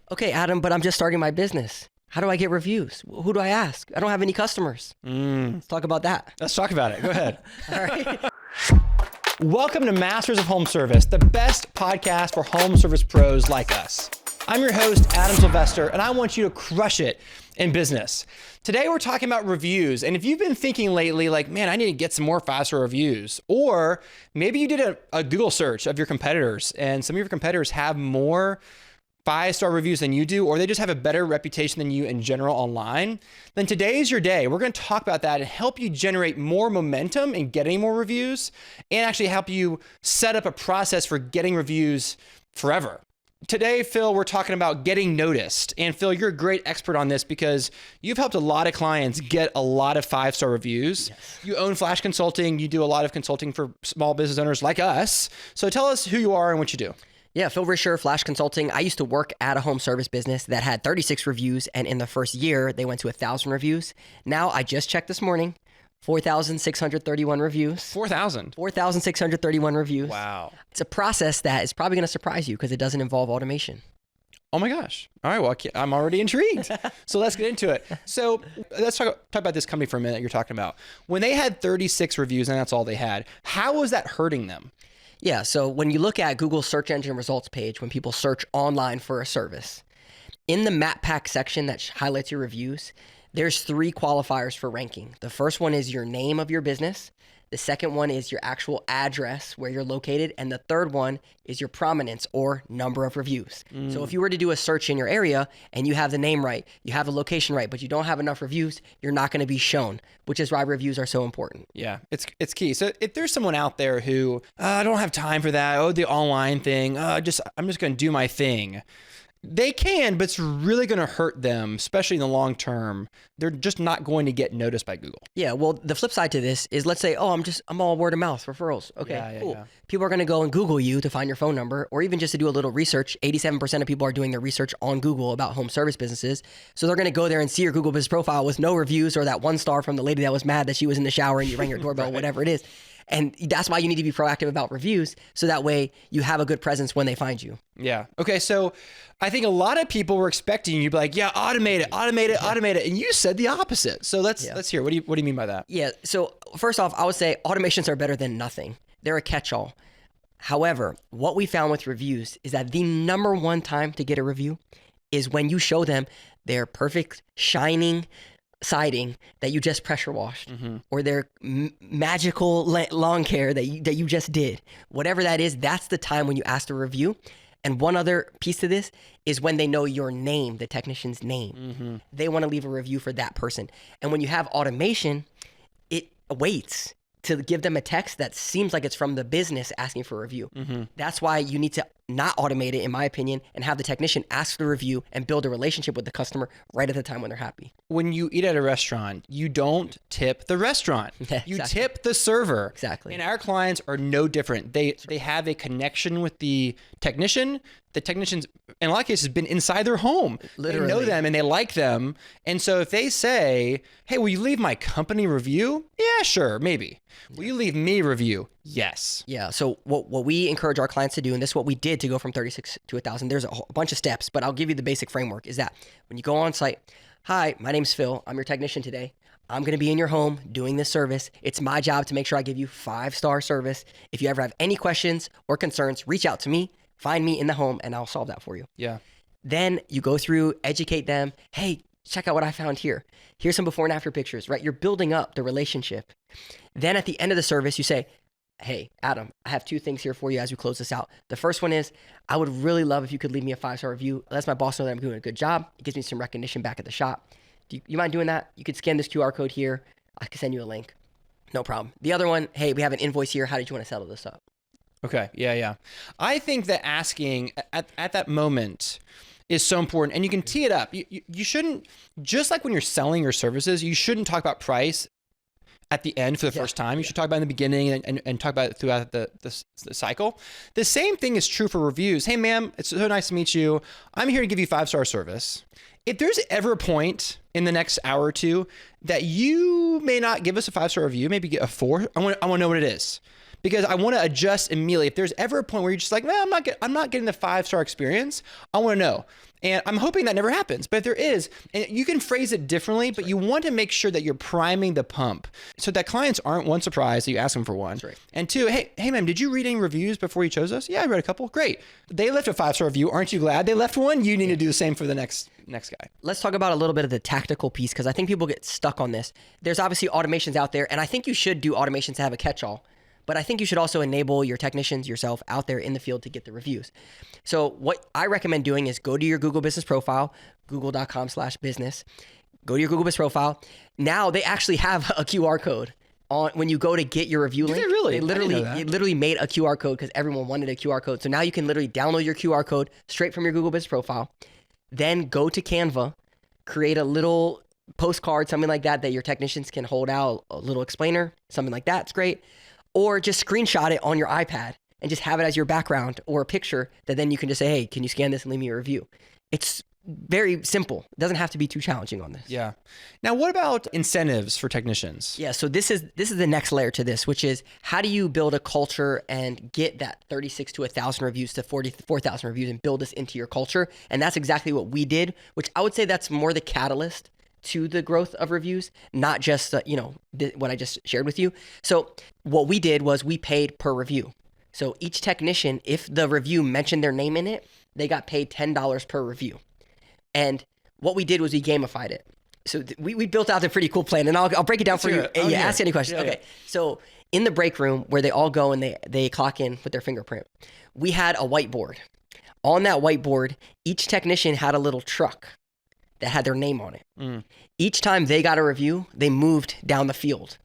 Okay, Adam, but I'm just starting my business. How do I get reviews? Who do I ask? I don't have any customers. Let's talk about that. Let's talk about it. Go ahead. All right. Welcome to Masters of Home Service, the best podcast for home service pros like us. I'm your host, Adam Sylvester, and I want you to crush it in business. Today, we're talking about reviews. And if you've been thinking lately, like, man, I need to get some more 5-star reviews, or maybe you did a Google search of your competitors and some of your competitors have more 5-star reviews than you do, or they just have a better reputation than you in general online, then today is your day. We're going to talk about that and help you generate more momentum in getting more reviews and actually help you set up a process for getting reviews forever. Today, Phil, we're talking about getting noticed. And Phil, you're a great expert on this because you've helped a lot of clients get a lot of 5-star reviews. Yes. You own Phlash Consulting. You do a lot of consulting for small business owners like us. So tell us who you are and what you do. Yeah, Phil Risher, Phlash Consulting. I used to work at a home service business that had 36 reviews, and in the first year, they went to 1,000 reviews. Now, I just checked this morning, 4,631 reviews. 4,000? 4,631 reviews. Wow. It's a process that is probably going to surprise you because it doesn't involve automation. Oh my gosh. All right, well, I'm already intrigued. So let's get into it. So let's talk about this company for a minute you're talking about. When they had 36 reviews, and that's all they had, how was that hurting them? Yeah, so when you look at Google's search engine results page, when people search online for a service, in the map pack section that highlights your reviews, there's 3 qualifiers for ranking. The first one is your name of your business. The second one is your actual address where you're located. And the third one is your prominence or number of reviews. So if you were to do a search in your area and you have the name right, you have the location right, but you don't have enough reviews, you're not going to be shown, which is why reviews are so important. Yeah, it's key. So if there's someone out there who, I don't have time for that, the online thing, I'm just going to do my thing. They can, but it's really going to hurt them, especially in the long term. They're just not going to get noticed by Google. Yeah, well, the flip side to this is, let's say, I'm all word of mouth referrals. Okay, cool. Yeah. People are going to go and Google you to find your phone number, or even just to do a little research. 87% of people are doing their research on Google about home service businesses. So they're going to go there and see your Google business profile with no reviews or that 1 star from the lady that was mad that she was in the shower and you rang your doorbell, right. Whatever it is. And that's why you need to be proactive about reviews, so that way you have a good presence when they find you. Yeah. Okay. So I think a lot of people were expecting you to be like, yeah, automate it. And you said the opposite. So let's hear. What do you mean by that? Yeah. So first off, I would say automations are better than nothing. They're a catch-all. However, what we found with reviews is that the number one time to get a review is when you show them their perfect, shining siding that you just pressure washed, or their magical lawn care that you just did. Whatever that is, that's the time when you ask the review. And one other piece to this is when they know your name, the technician's name. They want to leave a review for that person. And when you have automation, it waits to give them a text that seems like it's from the business asking for a review. That's why you need to not automate it, in my opinion, and have the technician ask for the review and build a relationship with the customer right at the time when they're happy. When you eat at a restaurant, you don't tip the restaurant. You tip the server. Exactly. And our clients are no different. They have a connection with the technician. The technician's, in a lot of cases, been inside their home. Literally. They know them and they like them. And so if they say, hey, will you leave my company review? Yeah, sure, maybe. Will you leave me a review? Yes. Yeah. So what we encourage our clients to do, and this is what we did to go from 36 to 1,000, there's a bunch of steps, but I'll give you the basic framework, is that when you go on site, hi, my name's Phil. I'm your technician today. I'm going to be in your home doing this service. It's my job to make sure I give you 5-star service. If you ever have any questions or concerns, reach out to me, find me in the home, and I'll solve that for you. Yeah. Then you go through, educate them. Hey, check out what I found here. Here's some before and after pictures, right? You're building up the relationship. Then at the end of the service, you say, hey, Adam, I have 2 things here for you as we close this out. The first one is, I would really love if you could leave me a 5-star review. Lets my boss know that I'm doing a good job. It gives me some recognition back at the shop. Do you mind doing that? You could scan this QR code here. I can send you a link. No problem. The other one, hey, we have an invoice here. How did you want to settle this up? Okay. Yeah. I think that asking at that moment is so important, and you can tee it up. You shouldn't, just like when you're selling your services, you shouldn't talk about price at the end for the first time. You should talk about it in the beginning and talk about it throughout the cycle. The same thing is true for reviews. Hey, ma'am, it's so nice to meet you. I'm here to give you 5-star service. If there's ever a point in the next hour or two that you may not give us a 5-star review, maybe get a 4, I want to know what it is. because I want to adjust immediately. If there's ever a point where you're just like, man, I'm not getting the 5-star experience, I want to know. And I'm hoping that never happens. But if there is, and you can phrase it differently, but you want to make sure that you're priming the pump so that clients aren't, one, surprised that you ask them for one. Right. And two, hey, man, did you read any reviews before you chose us? Yeah, I read a couple. Great. They left a 5-star review. Aren't you glad they left one? You need to do the same for the next guy. Let's talk about a little bit of the tactical piece, because I think people get stuck on this. There's obviously automations out there, and I think you should do automations to have a catch-all. But I think you should also enable your technicians yourself out there in the field to get the reviews. So what I recommend doing is go to your Google business profile, google.com/business. Go to your Google business profile. Now they actually have a QR code on when you go to get your review link. They really? It literally made a QR code because everyone wanted a QR code. So now you can literally download your QR code straight from your Google business profile. Then go to Canva, create a little postcard, something like that your technicians can hold out, a little explainer, something like that. It's great. Or just screenshot it on your iPad and just have it as your background or a picture that then you can just say, hey, can you scan this and leave me a review? It's very simple. It doesn't have to be too challenging on this. Yeah. Now, what about incentives for technicians? Yeah. So this is the next layer to this, which is how do you build a culture and get that 36 to 1,000 reviews to 44,000 reviews and build this into your culture? And that's exactly what we did, which I would say that's more the catalyst to the growth of reviews, not just, what I just shared with you. So what we did was we paid per review. So each technician, if the review mentioned their name in it, they got paid $10 per review. And what we did was we gamified it. So we built out a pretty cool plan, and I'll break it down for you. Ask any questions. Yeah, okay. So in the break room where they all go and they clock in with their fingerprint, we had a whiteboard. On that whiteboard, each technician had a little truck that had their name on it. Each time they got a review, they moved down the field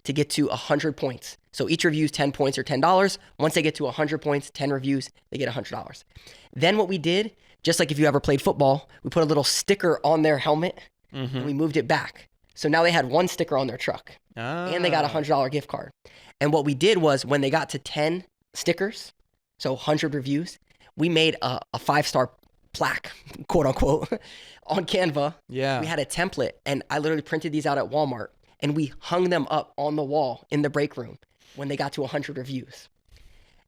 to get to 100 points. So each review is 10 points or $10. Once they get to 100 points, 10 reviews, they get $100. Then what we did, just like if you ever played football, we put a little sticker on their helmet and we moved it back. So now they had one sticker on their truck and they got a $100 gift card. And what we did was when they got to 10 stickers, so 100 reviews, we made a 5-star plaque, quote unquote, on Canva. Yeah. We had a template, and I literally printed these out at Walmart, and we hung them up on the wall in the break room when they got to 100 reviews.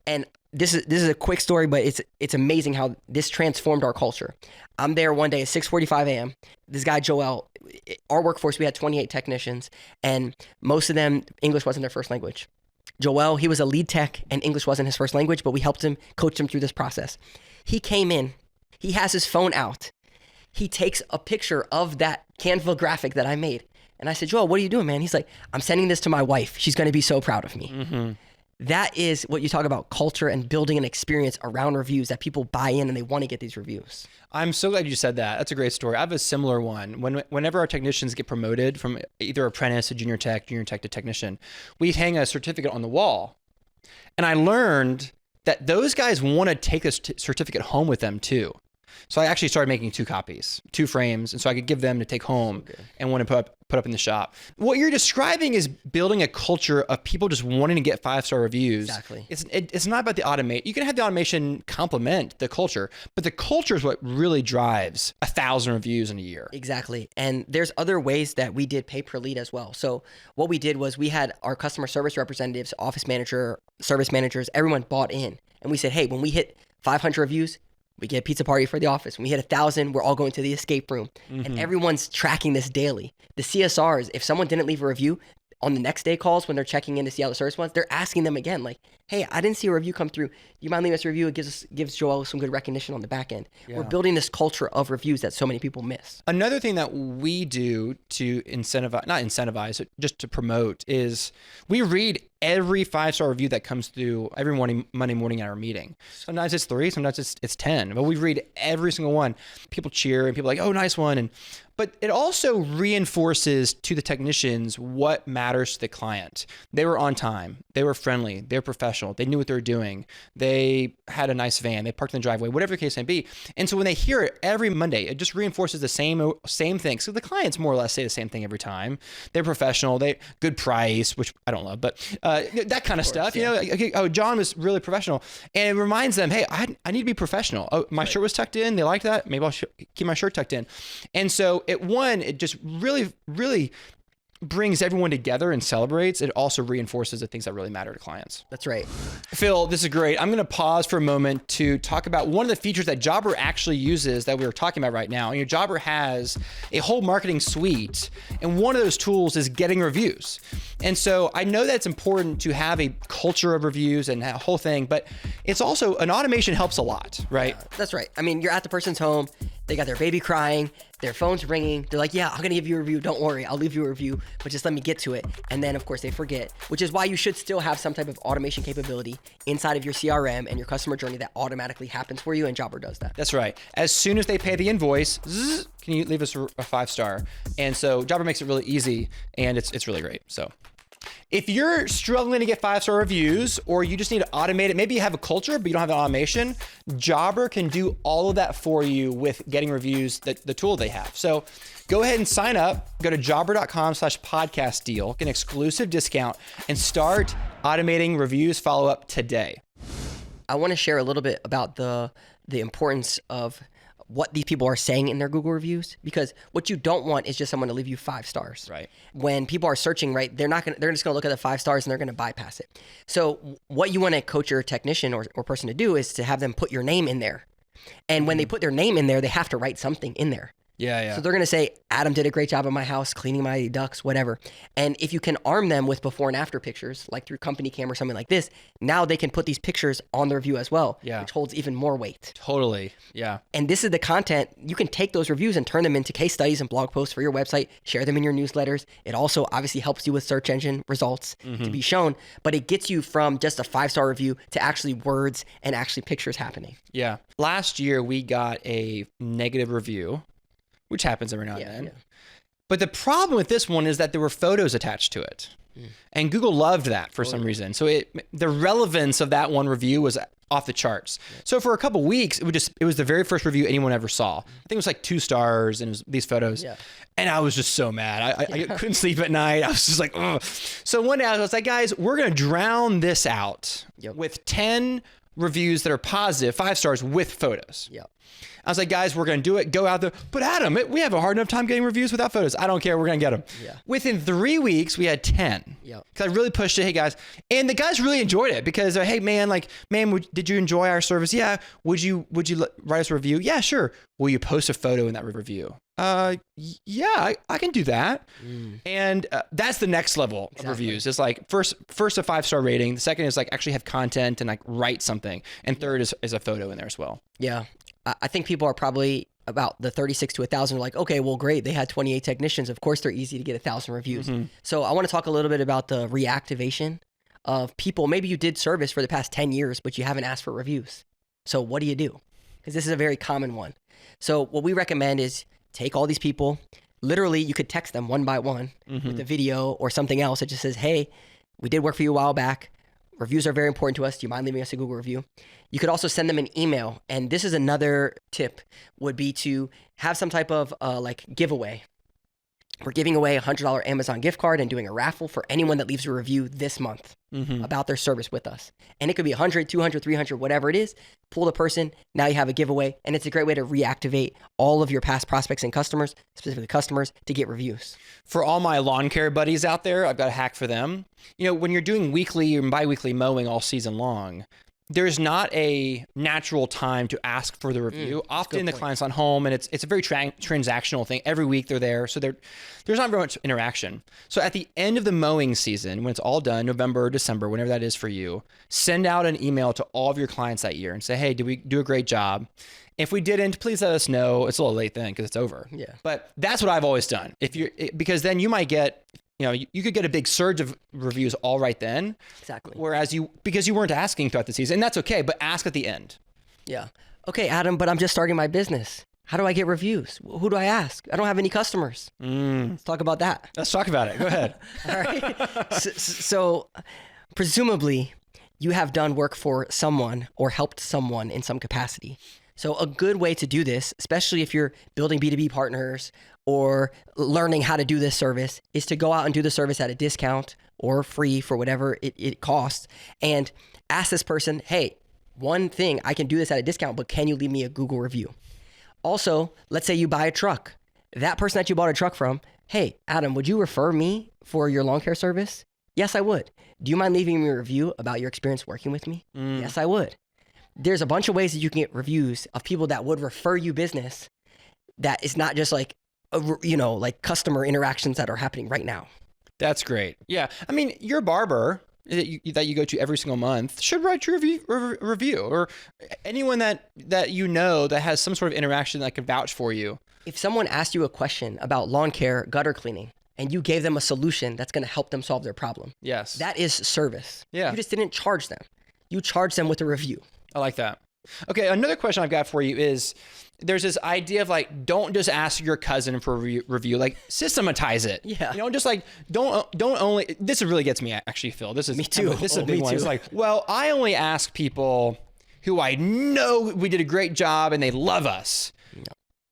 And this is a quick story, but it's amazing how this transformed our culture. I'm there one day at 6:45 a.m. This guy, Joel, our workforce, we had 28 technicians, and most of them, English wasn't their first language. Joel, he was a lead tech, and English wasn't his first language, but we helped him, coached him through this process. He came in. He has his phone out. He takes a picture of that Canva graphic that I made. And I said, Joel, what are you doing, man? He's like, I'm sending this to my wife. She's going to be so proud of me. That is what you talk about, culture and building an experience around reviews that people buy in and they want to get these reviews. I'm so glad you said that. That's a great story. I have a similar one. Whenever our technicians get promoted from either apprentice to junior tech to technician, we hang a certificate on the wall. And I learned that those guys want to take this certificate home with them too. So I actually started making 2 copies, 2 frames, and so I could give them to take home and want to put up in the shop. What you're describing is building a culture of people just wanting to get 5-star reviews. Exactly. It's not about the automate. You can have the automation complement the culture, but the culture is what really drives 1,000 reviews in a year. Exactly. And there's other ways that we did pay per lead as well. So what we did was we had our customer service representatives, office manager, service managers, everyone bought in. And we said, hey, when we hit 500 reviews, we get a pizza party for the office. When we hit 1,000, we're all going to the escape room. And everyone's tracking this daily. The CSRs, if someone didn't leave a review, on the next day calls when they're checking in to see how the service was, they're asking them again, like, hey, I didn't see a review come through. Do you mind leaving us a review? It gives Joel some good recognition on the back end. Yeah. We're building this culture of reviews that so many people miss. Another thing that we do to incentivize, just to promote, is we read every 5-star review that comes through every Monday morning at our meeting. Sometimes it's 3, sometimes it's 10, but we read every single one. People cheer and people are like, oh, nice one. But it also reinforces to the technicians what matters to the client. They were on time. They were friendly. They were professional. They knew what they were doing. They had a nice van. They parked in the driveway, whatever the case may be. And so when they hear it every Monday, it just reinforces the same thing. So the clients more or less say the same thing every time. They're professional. They good price, which I don't love, but that kind of stuff. Yeah. You know, okay, oh, John was really professional, and it reminds them, hey, I need to be professional. Oh, my shirt was tucked in. They liked that. Maybe I'll keep my shirt tucked in. And so it just really, really brings everyone together and celebrates, it also reinforces the things that really matter to clients. That's right. Phil, this is great. I'm going to pause for a moment to talk about one of the features that Jobber actually uses that we were talking about right now. Jobber has a whole marketing suite, and one of those tools is getting reviews. And so I know that it's important to have a culture of reviews and that whole thing, but it's also, an automation helps a lot, right? Yeah, that's right. I mean, you're at the person's home, they got their baby crying, their phone's ringing. They're like, yeah, I'm going to give you a review. Don't worry. I'll leave you a review, but just let me get to it. And then, of course, they forget, which is why you should still have some type of automation capability inside of your CRM and your customer journey that automatically happens for you, and Jobber does that. That's right. As soon as they pay the invoice, zzz, can you leave us a 5-star? And so Jobber makes it really easy, and it's really great. So if you're struggling to get 5-star reviews, or you just need to automate it, maybe you have a culture, but you don't have the automation, Jobber can do all of that for you with getting reviews, the tool they have. So go ahead and sign up, go to jobber.com/podcast deal, get an exclusive discount, and start automating reviews follow-up today. I want to share a little bit about the importance of what these people are saying in their Google reviews, because what you don't want is just someone to leave you 5 stars. Right. When people are searching, right, they're just going to look at the 5 stars and they're going to bypass it. So what you want to coach your technician or person to do is to have them put your name in there. And when they put their name in there, they have to write something in there. Yeah. So they're going to say, Adam did a great job at my house, cleaning my ducts, whatever. And if you can arm them with before and after pictures, like through Company Cam or something like this, now they can put these pictures on the review as well, which holds even more weight. Totally. Yeah. And this is the content. You can take those reviews and turn them into case studies and blog posts for your website, share them in your newsletters. It also obviously helps you with search engine results to be shown, but it gets you from just a 5-star review to actually words and actually pictures happening. Yeah. Last year, we got a negative review, which happens every now and then. Yeah. But the problem with this one is that there were photos attached to it. And Google loved that for some reason. So the relevance of that one review was off the charts. So for a couple weeks, it was the very first review anyone ever saw. I think it was like 2 stars and it was these photos. Yeah. And I was just so mad. I couldn't sleep at night. I was just like, ugh. So one day I was like, guys, we're going to drown this out with 10 reviews that are positive, 5 stars with photos. Yep. I was like, guys, we're going to do it. Go out there. But Adam, we have a hard enough time getting reviews without photos. I don't care. We're going to get them. Yeah. Within 3 weeks, we had 10. Yeah. Because I really pushed it. Hey, guys. And the guys really enjoyed it because, hey, man, did you enjoy our service? Yeah. Would you write us a review? Yeah, sure. Will you post a photo in that review? Yeah, I can do that. And that's the next level of reviews. It's like first a 5-star rating. The second is like actually have content and like write something. And third is a photo in there as well. Yeah. I think people are probably about the 36 to 1,000 are like, okay, well, great. They had 28 technicians. Of course, they're easy to get 1,000 reviews. So I want to talk a little bit about the reactivation of people. Maybe you did service for the past 10 years, but you haven't asked for reviews. So what do you do? Because this is a very common one. So what we recommend is take all these people. Literally, you could text them one by one with a video or something else that just says, hey, we did work for you a while back. Reviews are very important to us. Do you mind leaving us a Google review? You could also send them an email. And this is another tip, would be to have some type of giveaway. We're giving away a $100 Amazon gift card and doing a raffle for anyone that leaves a review this month about their service with us. And it could be 100, 200, 300, whatever it is. Pull the person. Now you have a giveaway. And it's a great way to reactivate all of your past prospects and customers, specifically customers, to get reviews. For all my lawn care buddies out there, I've got a hack for them. When you're doing weekly and bi-weekly mowing all season long, there's not a natural time to ask for the review. Often the client's on home and it's a very transactional thing. Every week they're there. So there's not very much interaction. So at the end of the mowing season, when it's all done, November or December, whenever that is for you, send out an email to all of your clients that year and say, hey, did we do a great job? If we didn't, please let us know. It's a little late then because it's over. Yeah. But that's what I've always done. Because then you might get, you could get a big surge of reviews all right then. Exactly. Whereas because you weren't asking throughout the season, and that's okay, but ask at the end. Yeah. Okay, Adam, but I'm just starting my business. How do I get reviews? Who do I ask? I don't have any customers. Let's talk about that. Let's talk about it. Go ahead. All right. So presumably you have done work for someone or helped someone in some capacity. So a good way to do this, especially if you're building B2B partners or learning how to do this service, is to go out and do the service at a discount or free for whatever it costs, and ask this person, hey, one thing, I can do this at a discount, but can you leave me a Google review? Also, let's say you buy a truck. That person that you bought a truck from Hey, Adam, would you refer me for your lawn care service? Yes, I would. Do you mind leaving me a review about your experience working with me? Yes, I would. There's a bunch of ways that you can get reviews of people that would refer you business that is not just like, like customer interactions that are happening right now. That's great. Yeah. I mean, your barber that you go to every single month should write your review, or anyone that that has some sort of interaction that can vouch for you. If someone asked you a question about lawn care, gutter cleaning, and you gave them a solution that's going to help them solve their problem. Yes. That is service. Yeah. You just didn't charge them. You charged them with a review. I like that. Okay, another question I've got for you is, there's this idea of like, don't just ask your cousin for a review, like systematize it. Yeah. Just like, don't only, this really gets me actually, Phil. This is me too. This is a big one. It's like, well, I only ask people who I know we did a great job and they love us. No.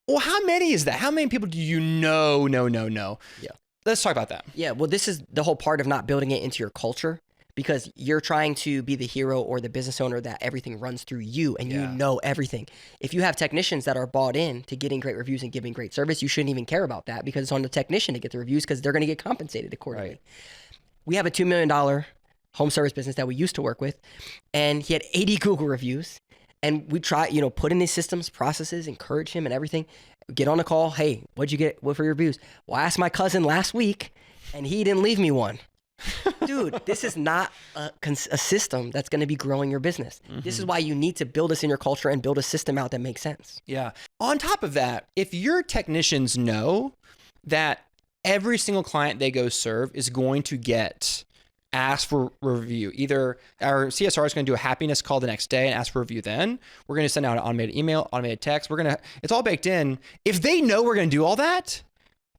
Well, how many is that? How many people do you know? Yeah. Let's talk about that. Yeah, well, this is the whole part of not building it into your culture, because you're trying to be the hero or the business owner that everything runs through you and you know everything. If you have technicians that are bought in to getting great reviews and giving great service, you shouldn't even care about that, because it's on the technician to get the reviews, because they're going to get compensated accordingly. Right. We have a $2 million home service business that we used to work with, and he had 80 Google reviews. And we try, put in these systems, processes, encourage him and everything. Get on a call. Hey, what'd you get? What for your reviews? Well, I asked my cousin last week and he didn't leave me one. Dude, this is not a system that's going to be growing your business. Mm-hmm. This is why you need to build this in your culture and build a system out that makes sense. Yeah. On top of that, if your technicians know that every single client they go serve is going to get asked for review, either our CSR is going to do a happiness call the next day and ask for review, then we're going to send out an automated email, automated text. It's all baked in. If they know we're going to do all that,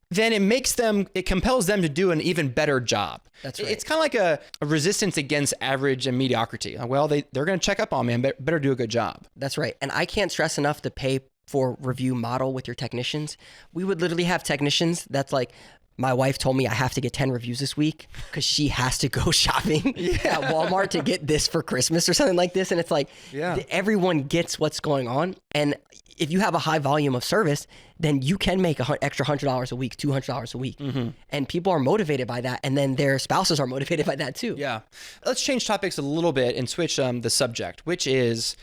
then it compels them to do an even better job. That's right. It's kind of like a resistance against average and mediocrity. Well, they're going to check up on me and better do a good job. That's right. And I can't stress enough the pay for review model with your technicians. We would literally have technicians that's like, my wife told me I have to get 10 reviews this week because she has to go shopping at Walmart to get this for Christmas or something like this. And it's like, everyone gets what's going on. And if you have a high volume of service, then you can make an extra $100 a week, $200 a week. Mm-hmm. And people are motivated by that. And then their spouses are motivated by that too. Yeah. Let's change topics a little bit and switch the subject, which is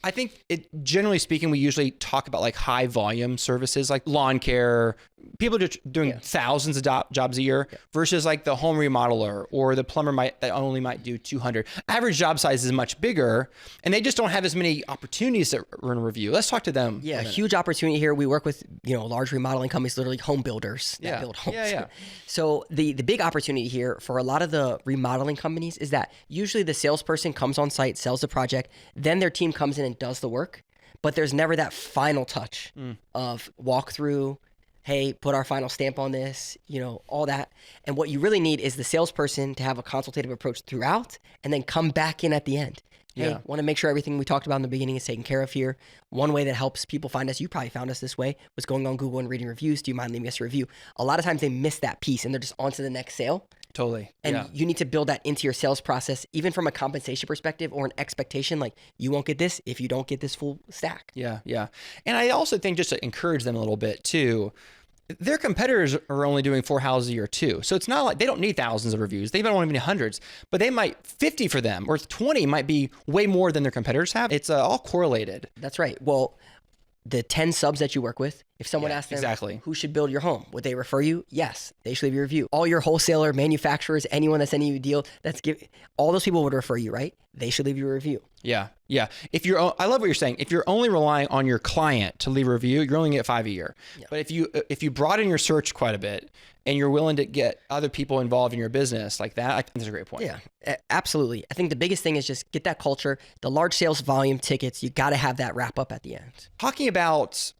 I think generally speaking, we usually talk about like high volume services like lawn care. People are doing thousands of jobs a year versus like the home remodeler or the plumber that only might do 200. Average job size is much bigger and they just don't have as many opportunities that are in review. Let's talk to them. Yeah, huge opportunity here. We work with, large remodeling companies, literally home builders that build homes. Yeah. So the big opportunity here for a lot of the remodeling companies is that usually the salesperson comes on site, sells the project, then their team comes in and does the work, but there's never that final touch of walkthrough. Hey, put our final stamp on this, all that. And what you really need is the salesperson to have a consultative approach throughout and then come back in at the end. Hey, want to make sure everything we talked about in the beginning is taken care of here. One way that helps people find us, you probably found us this way, was going on Google and reading reviews. Do you mind leaving us a review? A lot of times they miss that piece and they're just on to the next sale. Totally. And you need to build that into your sales process, even from a compensation perspective or an expectation, like you won't get this if you don't get this full stack. Yeah. And I also think just to encourage them a little bit too, their competitors are only doing 4 houses a year too. So it's not like they don't need thousands of reviews. They don't even need hundreds, but they might 50 for them or 20 might be way more than their competitors have. It's all correlated. That's right. Well, the 10 subs that you work with, if someone asks them who should build your home, would they refer you? Yes, they should leave you a review. All your wholesaler, manufacturers, anyone that's sending you a deal, all those people would refer you, right? They should leave you a review. Yeah. I love what you're saying. If you're only relying on your client to leave a review, you're only get 5 a year. Yeah. But if you broaden your search quite a bit and you're willing to get other people involved in your business like that, I think that's a great point. Yeah, absolutely. I think the biggest thing is just get that culture, the large sales volume tickets. You got to have that wrap up at the end. Talking about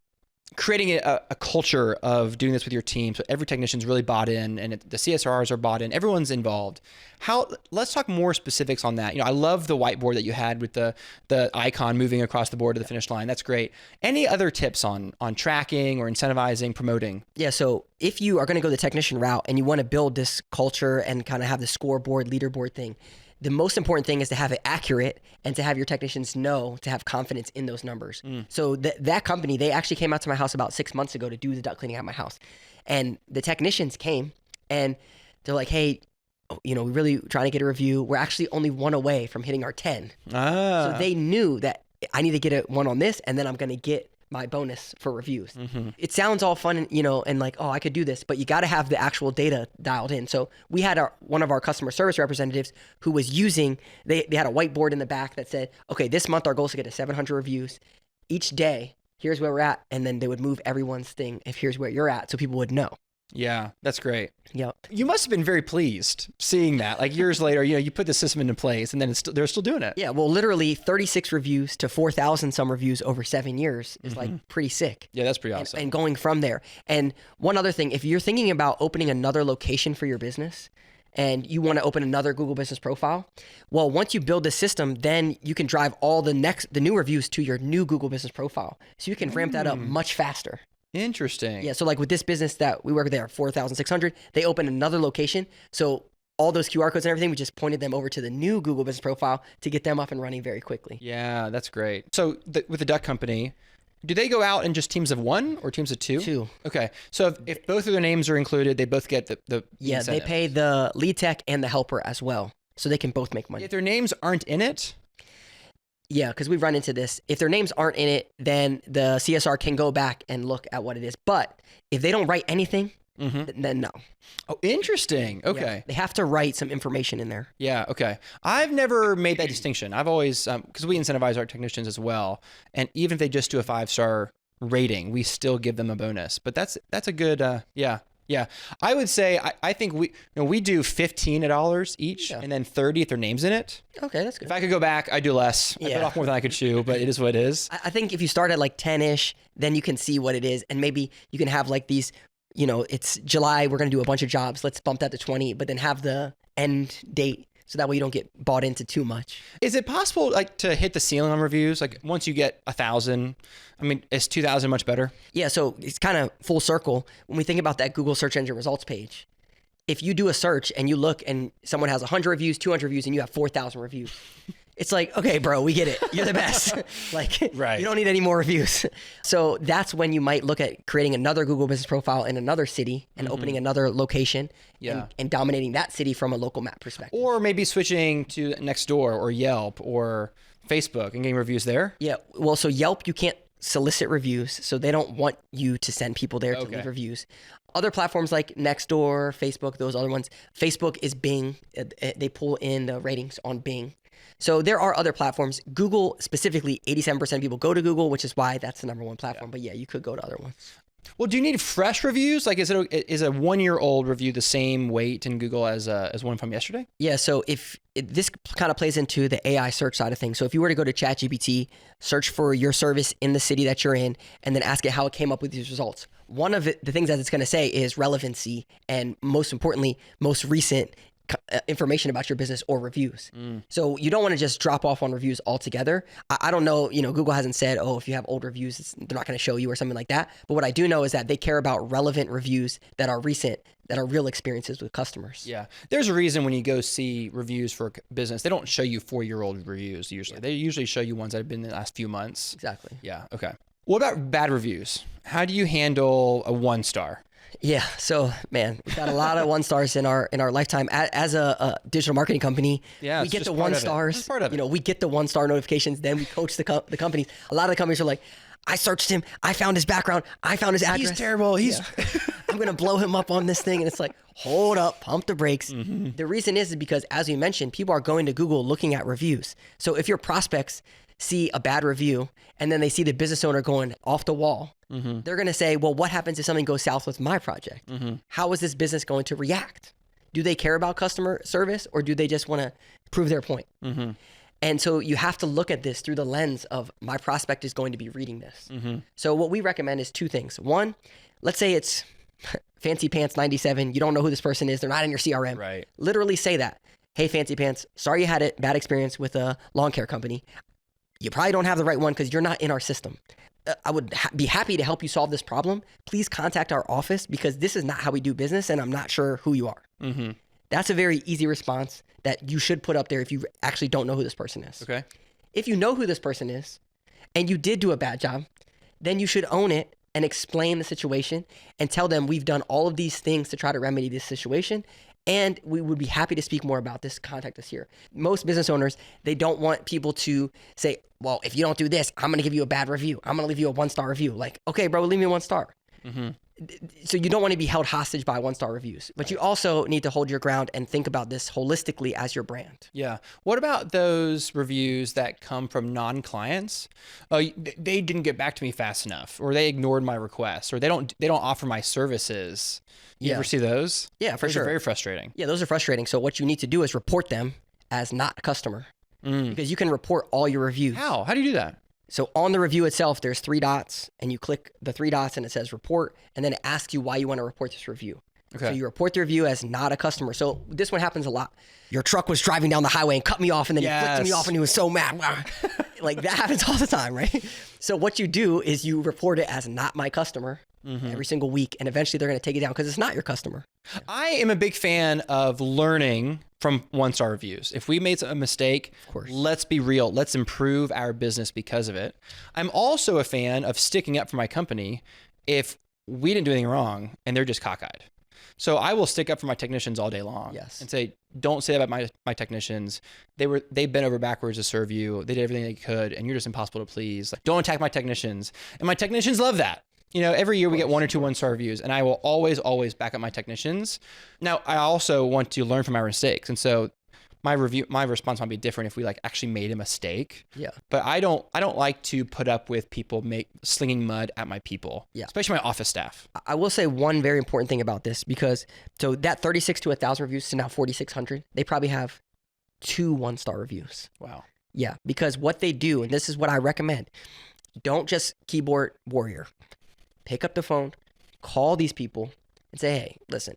creating a culture of doing this with your team, so every technician's really bought in and the CSRs are bought in, everyone's involved. Let's talk more specifics on that. I love the whiteboard that you had with the icon moving across the board to the finish line. That's great. Any other tips on tracking or incentivizing, promoting? Yeah, so if you are going to go the technician route and you want to build this culture and kind of have the scoreboard, leaderboard thing, the most important thing is to have it accurate and to have your technicians know to have confidence in those numbers. So that company, they actually came out to my house about 6 months ago to do the duct cleaning at my house. And the technicians came and they're like, hey, we're really trying to get a review. We're actually only 1 away from hitting our 10. So they knew that I need to get a 1 on this, and then I'm going to get my bonus for reviews. It sounds all fun, and like, oh, I could do this, but you got to have the actual data dialed in. So we had one of our customer service representatives who was using, they had a whiteboard in the back that said, okay, this month our goal is to get to 700 reviews. Each day, here's where we're at. And then they would move everyone's thing if here's where you're at, so people would know. Yeah, that's great. Yep. You must have been very pleased seeing that. Like years later, you put the system into place and then they're still doing it. Yeah, well, literally 36 reviews to 4,000 some reviews over 7 years is like pretty sick. Yeah, that's pretty awesome. And going from there. And one other thing, if you're thinking about opening another location for your business and you want to open another Google Business Profile, well, once you build the system, then you can drive all the new reviews to your new Google Business Profile. So you can ramp that up much faster. Interesting. Yeah, so like with this business that we work with there, 4,600, they opened another location. So all those QR codes and everything, we just pointed them over to the new Google Business Profile to get them up and running very quickly. Yeah, that's great. So with the duck company, do they go out in just teams of 1 or teams of 2? 2. Okay. So if both of their names are included, they both get the Yeah, incentive. they pay the lead tech and the helper as well. So they can both make money. If their names aren't in it? Yeah, because we've run into this. If their names aren't in it, then the CSR can go back and look at what it is. But if they don't write anything, then no. Oh, interesting. Okay. Yeah, they have to write some information in there. Yeah. Okay. I've never made that distinction. I've always, because we incentivize our technicians as well. And even if they just do a 5-star rating, we still give them a bonus. But that's a good, yeah. Yeah. I would say, I think we do $15 each and then 30 if their name's in it. Okay, that's good. If I could go back, I'd do less. I bit off more than I could chew, but it is what it is. I think if you start at like 10-ish, then you can see what it is. And maybe you can have like these, it's July, we're going to do a bunch of jobs. Let's bump that to 20, but then have the end date. So that way you don't get bought into too much. Is it possible like to hit the ceiling on reviews? Like once you get 1,000, I mean, is 2,000 much better? Yeah, so it's kind of full circle. When we think about that Google search engine results page, if you do a search and you look and someone has 100 reviews, 200 reviews, and you have 4,000 reviews, it's like, okay, bro, we get it. You're the best. Like, right. You don't need any more reviews. So that's when you might look at creating another Google Business Profile in another city and opening another location and dominating that city from a local map perspective. Or maybe switching to Nextdoor or Yelp or Facebook and getting reviews there. Yeah. Well, so Yelp, you can't solicit reviews. So they don't want you to send people there to leave reviews. Other platforms like Nextdoor, Facebook, those other ones, Facebook is Bing. They pull in the ratings on Bing. So there are other platforms. Google specifically, 87% of people go to Google, which is why that's the number 1 platform. But yeah, you could go to other ones. Well, do you need fresh reviews? Like, is a 1-year-old review the same weight in Google as one from yesterday? Yeah. So this kind of plays into the AI search side of things. So if you were to go to ChatGPT, search for your service in the city that you're in, and then ask it how it came up with these results. One of the things that it's going to say is relevancy, and most importantly, most recent information about your business or reviews. So you don't want to just drop off on reviews altogether. I don't know, Google hasn't said, oh, if you have old reviews, they're not going to show you or something like that. But what I do know is that they care about relevant reviews that are recent, that are real experiences with customers. Yeah. There's a reason when you go see reviews for a business, they don't show you 4-year-old reviews usually. Yeah. They usually show you ones that have been in the last few months. Exactly. Yeah. Okay. What about bad reviews? How do you handle a 1-star? Yeah. So, man, we've got a lot of 1-stars in our lifetime. As a digital marketing company, we get the 1-stars. We get the 1-star notifications. Then we coach the companies. A lot of the companies are like, I searched him. I found his background. I found his address. He's terrible. I'm going to blow him up on this thing. And it's like, hold up, pump the brakes. The reason is because, as we mentioned, people are going to Google looking at reviews. So if your prospects see a bad review and then they see the business owner going off the wall, they're going to say, well, what happens if something goes south with my project? How is this business going to react? Do they care about customer service, or do they just want to prove their point? And so you have to look at this through the lens of, my prospect is going to be reading this. So what we recommend is 2 things. One, let's say it's Fancy Pants 97. You don't know who this person is. They're not in your CRM. Right. Literally say that. Hey, Fancy Pants, sorry you had a bad experience with a lawn care company. You probably don't have the right one because you're not in our system. I would be happy to help you solve this problem. Please contact our office because this is not how we do business, and I'm not sure who you are. That's a very easy response that you should put up there if you actually don't know who this person is. Okay. If you know who this person is and you did do a bad job, then you should own it and explain the situation and tell them we've done all of these things to try to remedy this situation. And we would be happy to speak more about this. Contact us here. Most business owners, they don't want people to say, well, if you don't do this, I'm going to give you a bad review. I'm going to leave you a 1-star review. Like, okay, bro, leave me a 1 star. So you don't want to be held hostage by 1-star reviews, but you also need to hold your ground and think about this holistically as your brand. Yeah. What about those reviews that come from non-clients? They didn't get back to me fast enough, or they ignored my requests, or they don't offer my services. You ever see those? Yeah, for those sure. Are very frustrating. Yeah, those are frustrating. So what you need to do is report them as not a customer, because you can report all your reviews. How do you do that? So on the review itself, there's 3 dots, and you click the 3 dots and it says report, and then it asks you why you want to report this review. Okay. So you report the review as not a customer. So this one happens a lot. Your truck was driving down the highway and cut me off, and then he flicked me off and he was so mad. Like that happens all the time, right? So what you do is you report it as not my customer every single week, and eventually they're going to take it down because it's not your customer. I am a big fan of learning from 1-star reviews. If we made a mistake, let's be real. Let's improve our business because of it. I'm also a fan of sticking up for my company if we didn't do anything wrong and they're just cockeyed. So I will stick up for my technicians all day long and say, don't say that about my technicians. They bent over backwards to serve you. They did everything they could, and you're just impossible to please. Like, don't attack my technicians. And my technicians love that. You know, every year we get 1 or 2 1-star reviews, and I will always back up my technicians. Now, I also want to learn from my mistakes. And so my response might be different if we like actually made a mistake. Yeah. But I don't like to put up with people slinging mud at my people. Yeah. Especially my office staff. I will say one very important thing about this, because so that 36 to 1,000 reviews to now 4,600, they probably have 2 1-star reviews. Wow. Yeah. Because what they do, and this is what I recommend, don't just keyboard warrior. Pick up the phone, call these people and say, hey, listen,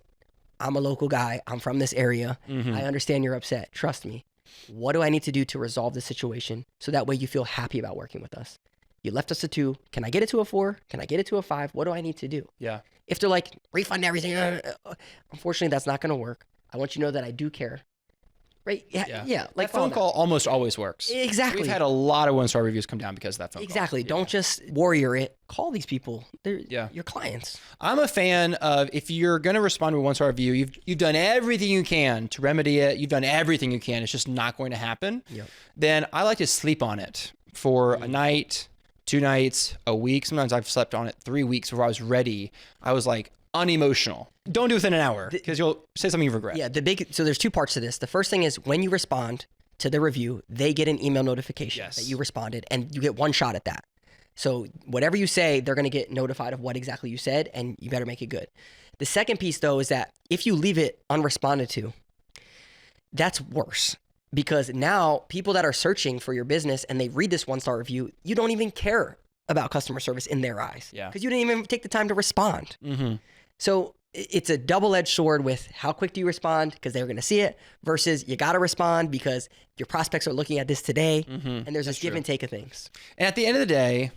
I'm a local guy. I'm from this area. I understand you're upset. Trust me. What do I need to do to resolve this situation so that way you feel happy about working with us? You left us a 2. Can I get it to a 4? Can I get it to a 5? What do I need to do? Yeah. If they're like, refund everything, unfortunately, that's not going to work. I want you to know that I do care. Right? Yeah. Like that phone call almost always works. Exactly. We've had a lot of 1-star reviews come down because of that phone call. Exactly. Don't just warrior it. Call these people. They're your clients. I'm a fan of, if you're going to respond to a 1-star review, you've done everything you can to remedy it. You've done everything you can. It's just not going to happen. Then I like to sleep on it for a night, 2 nights, a week. Sometimes I've slept on it 3 weeks before I was ready. I was like unemotional. Don't do it within an hour because you'll say something you regret. Yeah, so there's 2 parts to this. The first thing is when you respond to the review, they get an email notification that you responded, and you get 1 shot at that. So whatever you say, they're going to get notified of what exactly you said, and you better make it good. The second piece, though, is that if you leave it unresponded to, that's worse. Because now people that are searching for your business and they read this 1-star review, you don't even care about customer service in their eyes. Yeah. Because you didn't even take the time to respond. So it's a double-edged sword with how quick do you respond because they're going to see it versus you got to respond because your prospects are looking at this today, and there's this give and take of things. And at the end of the day,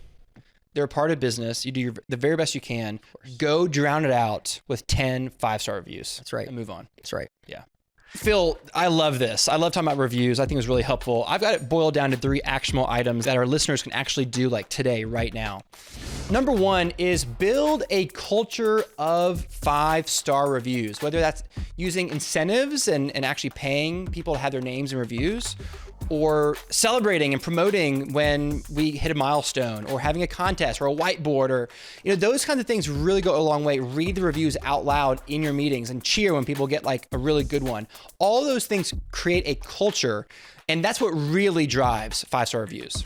they're a part of business. You do the very best you can. Go drown it out with 10 5-star reviews. That's right. And move on. That's right. Yeah. Phil, I love this. I love talking about reviews. I think it was really helpful. I've got it boiled down to 3 actionable items that our listeners can actually do like today, right now. Number 1 is build a culture of 5-star reviews, whether that's using incentives and actually paying people to have their names in reviews, or celebrating and promoting when we hit a milestone, or having a contest or a whiteboard, or those kinds of things really go a long way. Read the reviews out loud in your meetings and cheer when people get like a really good one. All those things create a culture, and that's what really drives 5-star reviews.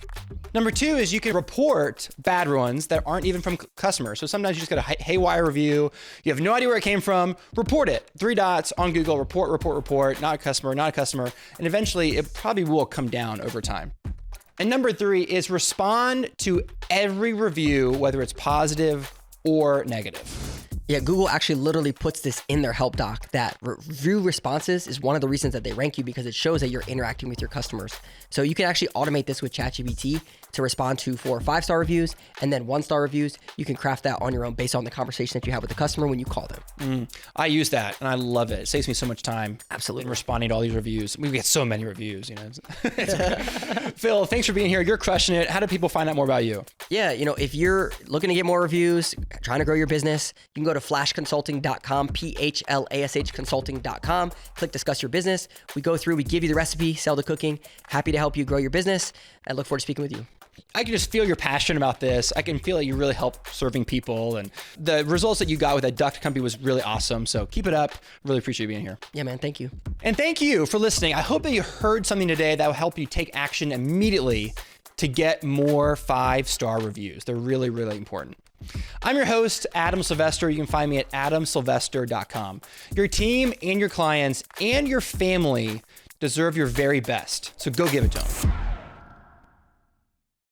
Number 2 is you can report bad ones that aren't even from customers. So sometimes you just get a haywire review. You have no idea where it came from. Report it. 3 dots on Google. Report. Not a customer. And eventually it probably will come down over time. And number 3 is respond to every review, whether it's positive or negative. Yeah, Google actually literally puts this in their help doc that review responses is one of the reasons that they rank you, because it shows that you're interacting with your customers. So you can actually automate this with ChatGPT to respond to for 5-star reviews, and then 1-star reviews. You can craft that on your own based on the conversation that you have with the customer when you call them. I use that and I love it. It saves me so much time. Absolutely. In responding to all these reviews. We get so many reviews, you know. Phil, thanks for being here. You're crushing it. How do people find out more about you? Yeah, if you're looking to get more reviews, trying to grow your business, you can go to phlashconsulting.com, PHLASH consulting.com, click discuss your business. We go through, we give you the recipe, sell the cooking. Happy to help you grow your business. I look forward to speaking with you. I can just feel your passion about this. I can feel that you really help serving people, and the results that you got with that duct company was really awesome. So keep it up. Really appreciate you being here. Yeah, man. Thank you. And thank you for listening. I hope that you heard something today that will help you take action immediately to get more 5-star reviews. They're really, really important. I'm your host, Adam Sylvester. You can find me at adamsylvester.com. Your team and your clients and your family deserve your very best. So go give it to them.